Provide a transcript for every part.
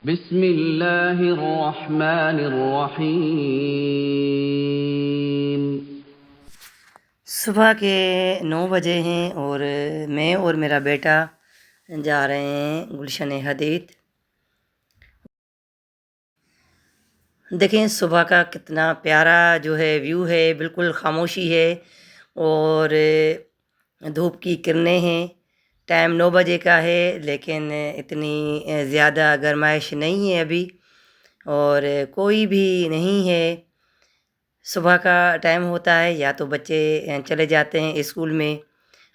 बिस्मिल्लाहिर्रहमानिर्रहीम। सुबह के 9 बजे हैं और मैं और मेरा बेटा जा रहे हैं गुलशन हदीद। देखें सुबह का कितना प्यारा जो है व्यू है, बिल्कुल खामोशी है और धूप की किरणें हैं। टाइम 9 बजे का है लेकिन इतनी ज़्यादा गर्माइश नहीं है अभी और कोई भी नहीं है। सुबह का टाइम होता है या तो बच्चे चले जाते हैं स्कूल में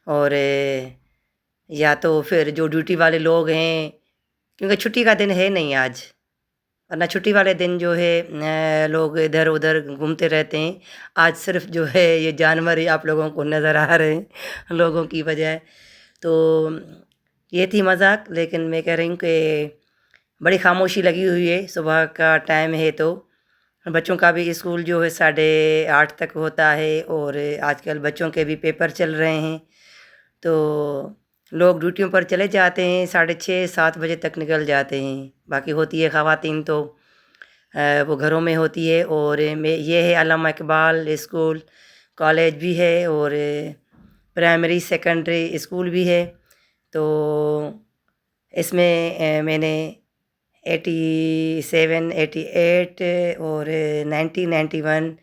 और या तो फिर जो ड्यूटी वाले लोग हैं, क्योंकि छुट्टी का दिन है नहीं आज, वरना छुट्टी वाले दिन जो है लोग इधर उधर घूमते रहते हैं। आज सिर्फ जो है ये जानवर ही आप लोगों को नज़र आ रहे हैं लोगों की बजाय। तो ये थी मजाक, लेकिन मैं कह रही हूँ कि बड़ी खामोशी लगी हुई है। सुबह का टाइम है तो बच्चों का भी स्कूल जो है 8:30 तक होता है और आजकल बच्चों के भी पेपर चल रहे हैं, तो लोग ड्यूटियों पर चले जाते हैं, 6:30-7 बजे तक निकल जाते हैं। बाकी होती है ख़वातीन तो वो घरों में होती है। और ये है अल्लामा इकबाल स्कूल, कॉलेज भी है और प्राइमरी सेकेंडरी स्कूल भी है। तो इसमें मैंने 87, 88 और 1991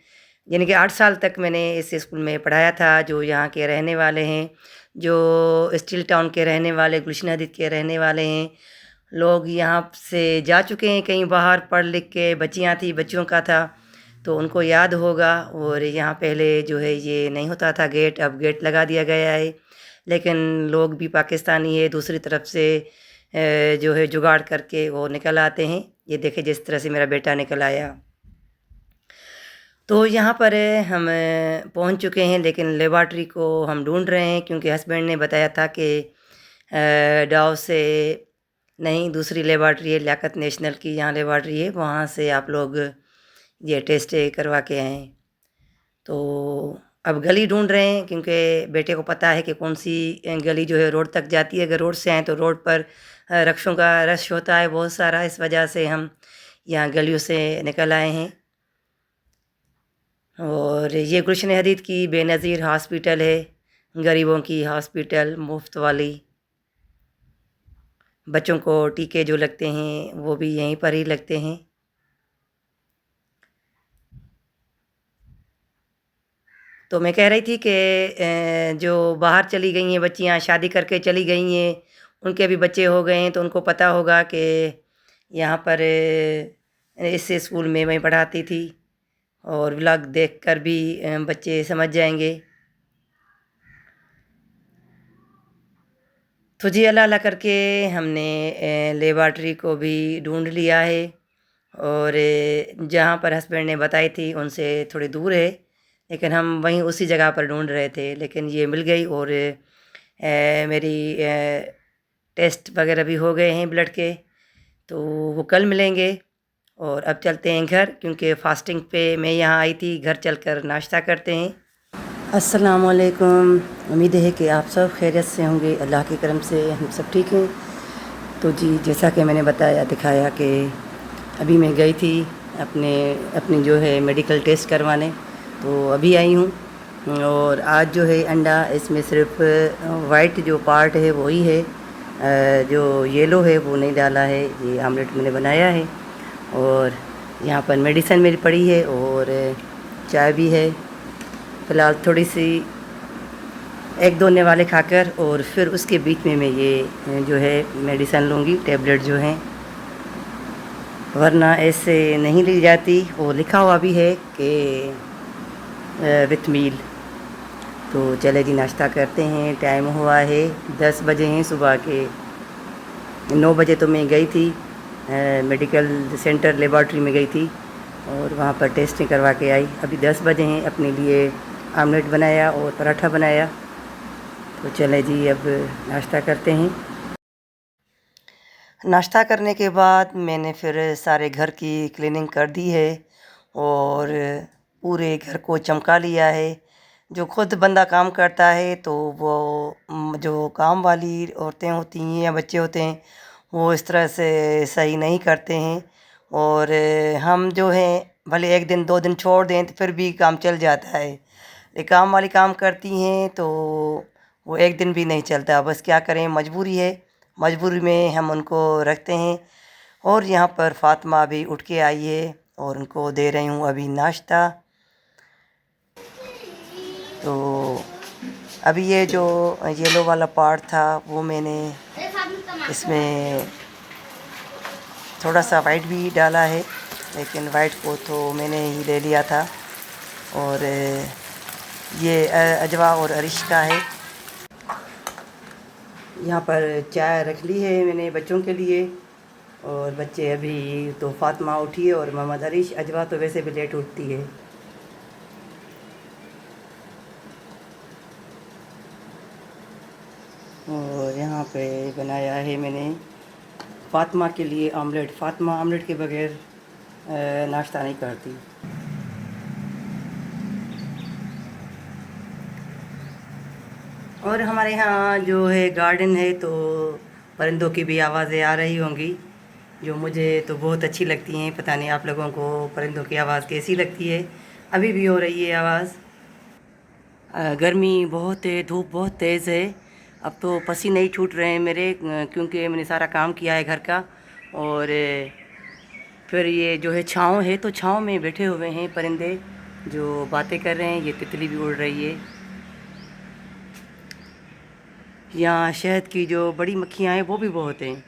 यानी कि 8 साल तक मैंने इस स्कूल में पढ़ाया था। जो यहाँ के रहने वाले हैं, जो स्टील टाउन के रहने वाले, गुलशन हदीद के रहने वाले हैं, लोग यहाँ से जा चुके हैं कहीं बाहर पढ़ लिख के। बच्चियाँ थी, बच्चियों का था, तो उनको याद होगा। और यहाँ पहले जो है ये नहीं होता था गेट, अब गेट लगा दिया गया है। लेकिन लोग भी पाकिस्तानी है, दूसरी तरफ से जो है जुगाड़ करके वो निकल आते हैं। ये देखे जिस तरह से मेरा बेटा निकल आया। तो यहाँ पर हम पहुँच चुके हैं, लेकिन लेबॉर्ट्री को हम ढूंढ रहे हैं, क्योंकि हस्बैंड ने बताया था कि डाव से नहीं, दूसरी लेबॉर्ट्री है लियाकत नेशनल की, यहाँ लेबॉर्ट्री है, वहाँ से आप लोग ये टेस्ट करवा के आएँ। तो अब गली ढूंढ रहे हैं, क्योंकि बेटे को पता है कि कौन सी गली जो है रोड तक जाती है। अगर रोड से आएँ तो रोड पर रक्षों का रश होता है बहुत सारा, इस वजह से हम यहाँ गलियों से निकल आए हैं। और ये गुलशन हदीद की बेनज़ीर हॉस्पिटल है, गरीबों की हॉस्पिटल, मुफ्त वाली। बच्चों को टीके जो लगते हैं वो भी यहीं पर ही लगते हैं। तो मैं कह रही थी कि जो बाहर चली गई हैं बच्चियाँ, शादी करके चली गई हैं, उनके भी बच्चे हो गए हैं, तो उनको पता होगा कि यहाँ पर इस स्कूल में मैं पढ़ाती थी। और व्लॉग देखकर भी बच्चे समझ जाएंगे। तो जी अल्लाह अल्लाह करके हमने लेबॉर्ट्री को भी ढूंढ लिया है। और जहाँ पर हस्बैंड ने बताई थी उनसे थोड़ी दूर है, लेकिन हम वहीं उसी जगह पर ढूंढ रहे थे, लेकिन ये मिल गई। और मेरी टेस्ट वगैरह भी हो गए हैं ब्लड के, तो वो कल मिलेंगे। और अब चलते हैं घर, क्योंकि फ़ास्टिंग पे मैं यहाँ आई थी। घर चलकर नाश्ता करते हैं। अस्सलाम वालेकुम। उम्मीद है कि आप सब खैरियत से होंगे, अल्लाह के करम से हम सब ठीक हैं। तो जी जैसा कि मैंने बताया, दिखाया कि अभी मैं गई थी अपनी जो है मेडिकल टेस्ट करवाने, तो अभी आई हूँ। और आज जो है अंडा, इसमें सिर्फ वाइट जो पार्ट है वही है, जो येलो है वो नहीं डाला है। ये आमलेट मैंने बनाया है। और यहाँ पर मेडिसिन मेरी पड़ी है और चाय भी है। फ़िलहाल थोड़ी सी एक दो वाले खाकर, और फिर उसके बीच में मैं ये जो है मेडिसिन लूँगी, टैबलेट जो हैं, वरना ऐसे नहीं ली जाती। और लिखा हुआ भी है कि विथ मील। तो चले जी नाश्ता करते हैं। टाइम हुआ है 10 बजे हैं सुबह के। 9 बजे तो मैं गई थी मेडिकल सेंटर, लेबॉर्ट्री में गई थी और वहाँ पर टेस्टिंग करवा के आई। अभी 10 बजे हैं। अपने लिए आमलेट बनाया और पराठा बनाया। तो चले जी अब नाश्ता करते हैं। नाश्ता करने के बाद मैंने फिर सारे घर की क्लीनिंग कर दी है और पूरे घर को चमका लिया है। जो खुद बंदा काम करता है तो वो जो काम वाली औरतें होती हैं या बच्चे होते हैं, वो इस तरह से सही नहीं करते हैं। और हम जो हैं भले एक दिन 2 दिन छोड़ दें तो फिर भी काम चल जाता है। ये काम वाली काम करती हैं तो वो एक दिन भी नहीं चलता। बस क्या करें, मजबूरी है, मजबूरी में हम उनको रखते हैं। और यहाँ पर फ़ातिमा भी उठ के आई है और उनको दे रही हूँ अभी नाश्ता। तो अभी ये जो येलो वाला पार्ट था वो मैंने इसमें थोड़ा सा वाइट भी डाला है, लेकिन वाइट को तो मैंने ही ले लिया था। और ये अजवा और अरिश का है। यहाँ पर चाय रख ली है मैंने बच्चों के लिए। और बच्चे अभी तो फ़ातिमा उठी है और मोहम्मद अरिश, अजवा तो वैसे भी लेट उठती है। और यहाँ पे बनाया है मैंने फ़ातिमा के लिए ऑमलेट। फ़ातिमा ऑमलेट के बगैर नाश्ता नहीं करती। और हमारे यहाँ जो है गार्डन है, तो परिंदों की भी आवाज़ें आ रही होंगी, जो मुझे तो बहुत अच्छी लगती हैं। पता नहीं आप लोगों को परिंदों की आवाज़ कैसी लगती है। अभी भी हो रही है आवाज़। गर्मी बहुत है, धूप बहुत तेज़ है। अब तो पसीने ही छूट रहे हैं मेरे, क्योंकि मैंने सारा काम किया है घर का। और फिर ये जो है छाँव है, तो छाँव में बैठे हुए हैं परिंदे जो बातें कर रहे हैं। ये तितली भी उड़ रही है। यहाँ शहद की जो बड़ी मक्खियाँ हैं वो भी बहुत हैं।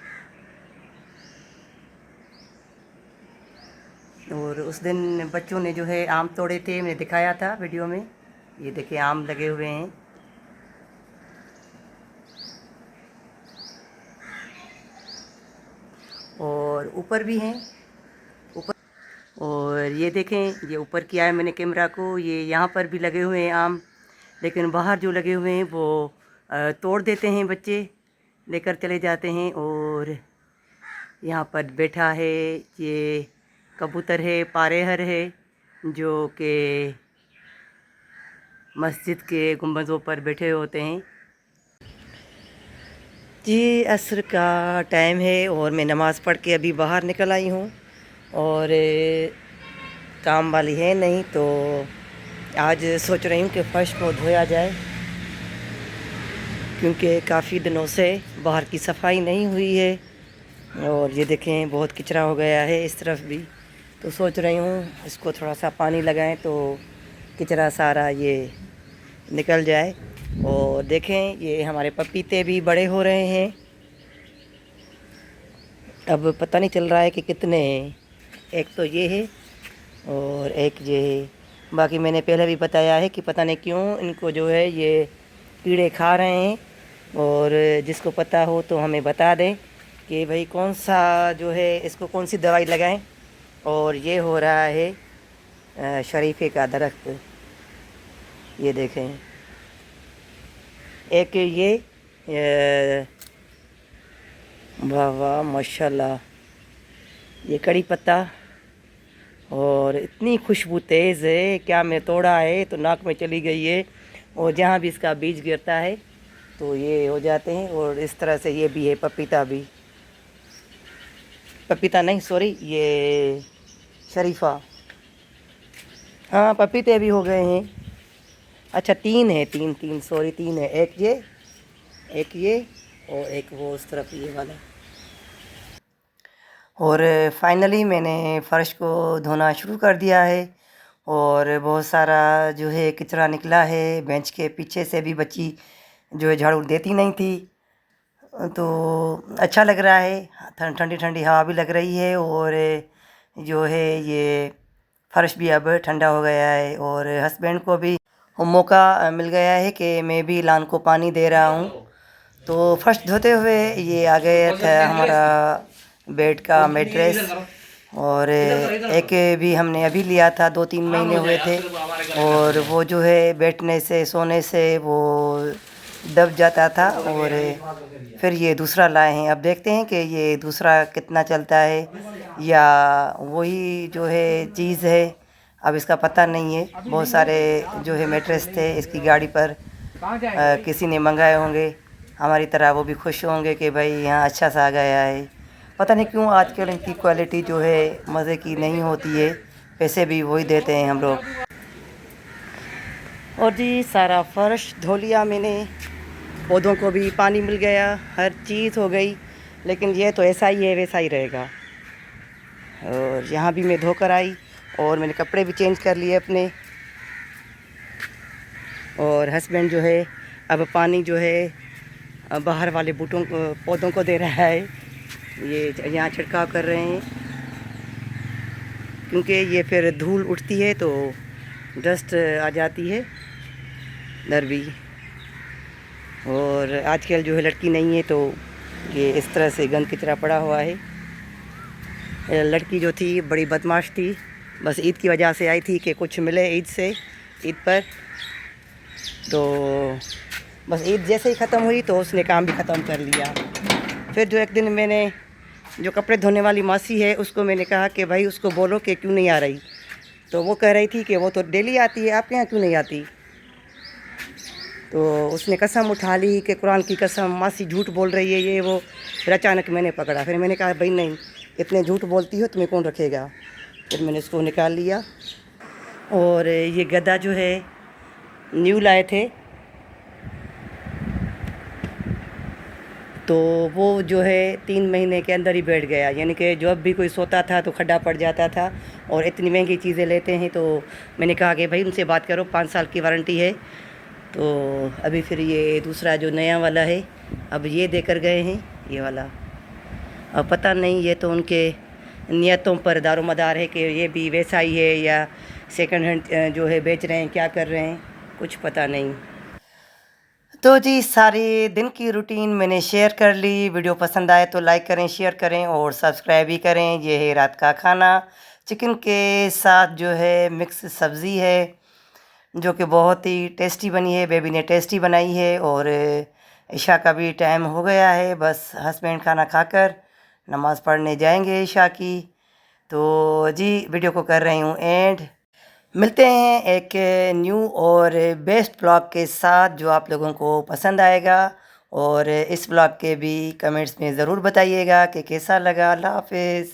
और उस दिन बच्चों ने जो है आम तोड़े थे, मैंने दिखाया था वीडियो में। ये देखिए आम लगे हुए हैं। और ऊपर भी हैं, ऊपर। और ये देखें, ये ऊपर किया है मैंने कैमरा को। ये यहाँ पर भी लगे हुए हैं आम, लेकिन बाहर जो लगे हुए हैं वो तोड़ देते हैं बच्चे, लेकर चले जाते हैं। और यहाँ पर बैठा है ये कबूतर है, पारेहर है, जो कि मस्जिद के गुंबदों पर बैठे होते हैं। जी असर का टाइम है और मैं नमाज़ पढ़ के अभी बाहर निकल आई हूँ। और काम वाली है नहीं, तो आज सोच रही हूँ कि फ़र्श को धोया जाए, क्योंकि काफ़ी दिनों से बाहर की सफाई नहीं हुई है। और ये देखें बहुत कचरा हो गया है इस तरफ भी, तो सोच रही हूँ इसको थोड़ा सा पानी लगाएं तो कचरा सारा ये निकल जाए। और देखें ये हमारे पपीते भी बड़े हो रहे हैं। अब पता नहीं चल रहा है कि कितने हैं। एक तो ये है और एक ये है। बाकी मैंने पहले भी बताया है कि पता नहीं क्यों इनको जो है ये कीड़े खा रहे हैं। और जिसको पता हो तो हमें बता दें कि भाई कौन सा जो है इसको कौन सी दवाई लगाएं। और ये हो रहा है शरीफे का दरख्त, ये देखें। एक ये वाह वाह माशाल्लाह, ये कड़ी पत्ता। और इतनी खुशबू तेज़ है, क्या मैं तोड़ा है तो नाक में चली गई है। और जहाँ भी इसका बीज गिरता है तो ये हो जाते हैं। और इस तरह से ये भी है, पपीता भी, पपीता नहीं सॉरी, ये शरीफा। हाँ पपीते भी हो गए हैं। अच्छा 3 है, 3 सॉरी 3 है। एक ये और एक वो उस तरफ ये वाला। और फाइनली मैंने फ़र्श को धोना शुरू कर दिया है। और बहुत सारा जो है कचरा निकला है। बेंच के पीछे से भी बच्ची जो है झाड़ू देती नहीं थी, तो अच्छा लग रहा है। ठंडी ठंडी हवा भी लग रही है। और जो है ये फ़र्श भी अब ठंडा हो गया है। और हस्बैंड को भी मौका मिल गया है कि मैं भी लान को पानी दे रहा हूँ। तो फर्स्ट धोते हुए ये आ गया था हमारा बेड का मैट्रेस। और एक भी हमने अभी लिया था, 2-3 महीने हुए थे। और वो जो है बैठने से सोने से वो दब जाता था। और फिर ये दूसरा लाए हैं। अब देखते हैं कि ये दूसरा कितना चलता है या वही जो है चीज़ है, अब इसका पता नहीं है। बहुत सारे जो है मैट्रेस थे इसकी गाड़ी पर, किसी ने मंगाए होंगे हमारी तरह, वो भी खुश होंगे कि भाई यहाँ अच्छा सा आ गया है। पता नहीं क्यों आजकल इनकी क्वालिटी जो है मज़े की नहीं होती है, पैसे भी वही देते हैं हम लोग। और जी सारा फर्श धो लिया मैंने, पौधों को भी पानी मिल गया, हर चीज़ हो गई, लेकिन ये तो ऐसा ही है वैसा ही रहेगा। और यहाँ भी मैं धोकर आई और मैंने कपड़े भी चेंज कर लिए अपने। और हस्बैंड जो है अब पानी जो है बाहर वाले बूटों को पौधों को दे रहा है, ये यहाँ छिड़काव कर रहे हैं, क्योंकि ये फिर धूल उठती है तो डस्ट आ जाती है इधर भी। और आजकल जो है लड़की नहीं है तो ये इस तरह से गंद कचरा पड़ा हुआ है। लड़की जो थी बड़ी बदमाश थी, बस ईद की वजह से आई थी कि कुछ मिले ईद से, ईद पर। तो बस ईद जैसे ही ख़त्म हुई तो उसने काम भी ख़त्म कर लिया। फिर जो एक दिन मैंने जो कपड़े धोने वाली मासी है उसको मैंने कहा कि भाई उसको बोलो कि क्यों नहीं आ रही, तो वो कह रही थी कि वो तो डेली आती है, आपके यहाँ क्यों नहीं आती। तो उसने कसम उठा ली कि कुरान की कसम मासी झूठ बोल रही है ये वो। फिर अचानक मैंने पकड़ा, फिर मैंने कहा भाई नहीं, इतने झूठ बोलती हो तुम्हें कौन रखेगा। फिर मैंने इसको निकाल लिया। और ये गधा जो है न्यू लाए थे, तो वो जो है 3 महीने के अंदर ही बैठ गया, यानी कि जब भी कोई सोता था तो खड्डा पड़ जाता था। और इतनी महंगी चीज़ें लेते हैं, तो मैंने कहा कि भाई उनसे बात करो, 5 साल की वारंटी है। तो अभी फिर ये दूसरा जो नया वाला है अब ये देकर गए हैं, ये वाला। अब पता नहीं ये तो उनके नियतों पर दारोमदार है कि ये भी वैसा ही है या सेकंड हैंड जो है बेच रहे हैं, क्या कर रहे हैं, कुछ पता नहीं। तो जी सारे दिन की रूटीन मैंने शेयर कर ली। वीडियो पसंद आए तो लाइक करें, शेयर करें और सब्सक्राइब भी करें। ये है रात का खाना, चिकन के साथ जो है मिक्स सब्ज़ी है, जो कि बहुत ही टेस्टी बनी है। बेबी ने टेस्टी बनाई है। और इशा का भी टाइम हो गया है, बस हस्बैंड खाना खाकर नमाज़ पढ़ने जाएंगे इशा की। तो जी वीडियो को कर रही हूँ एंड। मिलते हैं एक न्यू और बेस्ट ब्लॉग के साथ जो आप लोगों को पसंद आएगा। और इस ब्लॉग के भी कमेंट्स में ज़रूर बताइएगा कि कैसा लगा। अल्लाह हाफिज़।